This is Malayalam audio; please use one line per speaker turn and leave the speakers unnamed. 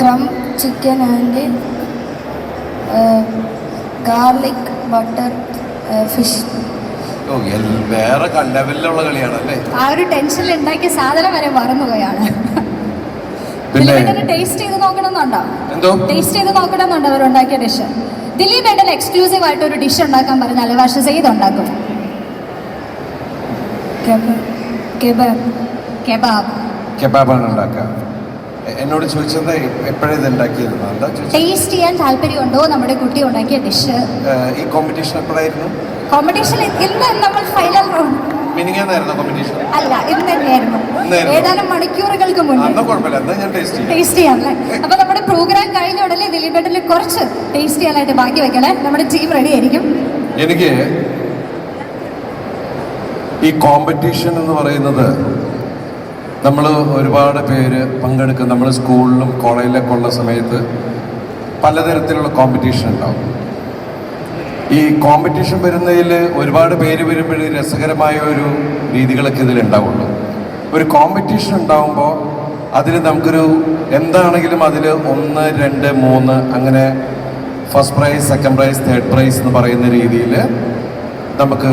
Crumb chicken and garlic butter fish.
വേറെ ലെവലിലുള്ള കളിയാണല്ലേ.
ആ ഒരു ടെൻഷനിൽ ഉണ്ടാക്കിയ സാധനം വരെ മറന്നുപോയാണ്. ടേസ്റ്റ് ചെയ്ത് നോക്കണമെന്നുണ്ടോ? ടേസ്റ്റ് ചെയ്ത് നോക്കണമെന്നുണ്ടോ അവരുണ്ടാക്കിയ ഡിഷ്? ദിലീപ് ഏട്ടൻ എക്സ്ക്ലൂസീവ് ആയിട്ട് ഒരു ഡിഷ് ഉണ്ടാക്കാൻ പറഞ്ഞാൽ പക്ഷെ സെയ്ദ് ഉണ്ടാക്കും.
കെബാബാണ് ഉണ്ടാക്കുക. എന്നോട് ചോദിച്ചത് എപ്പോഴത് ഉണ്ടാക്കിയത്,
ടേസ്റ്റ് ചെയ്യാൻ താല്പര്യമുണ്ടോ നമ്മുടെ കുട്ടി ഉണ്ടാക്കിയ ഡിഷ്?
ഈ കോമ്പറ്റീഷൻ എപ്പോഴായിരുന്നു?
കോമ്പറ്റീഷൻ ഇന്ന് നമ്മൾ ഫൈനൽ റൗണ്ട് അല്ല, ഇന്ന് തന്നെയായിരുന്നു. ഏതാനും മണിക്കൂറുകൾക്ക് മുന്നേ ടേസ്റ്റ് ചെയ്യാനല്ലേ. അപ്പൊ നമ്മുടെ പ്രോഗ്രാം കഴിഞ്ഞ ഉടനെ ദിലീപേട്ടന് കുറച്ച് ടേസ്റ്റ് ചെയ്യാനായിട്ട് ബാക്കി വെക്കണേ. നമ്മുടെ ടീം റെഡി ആയിരിക്കും.
എനിക്ക് ഈ കോമ്പറ്റീഷൻ എന്ന് പറയുന്നത് നമ്മൾ ഒരുപാട് പേര് പങ്കെടുക്കും. നമ്മൾ സ്കൂളിലും കോളേജിലൊക്കെ ഉള്ള സമയത്ത് പലതരത്തിലുള്ള കോമ്പറ്റീഷൻ ഉണ്ടാവും. ഈ കോമ്പറ്റീഷൻ വരുന്നതിൽ ഒരുപാട് പേര് വരുമ്പോൾ രസകരമായ ഒരു രീതികളൊക്കെ ഇതിലുണ്ടാവുള്ളൂ. ഒരു കോമ്പറ്റീഷൻ ഉണ്ടാവുമ്പോൾ അതിൽ നമുക്കൊരു എന്താണെങ്കിലും അതിൽ 1, 2, 3 അങ്ങനെ first prize, second prize, third prize എന്ന് പറയുന്ന രീതിയിൽ നമുക്ക്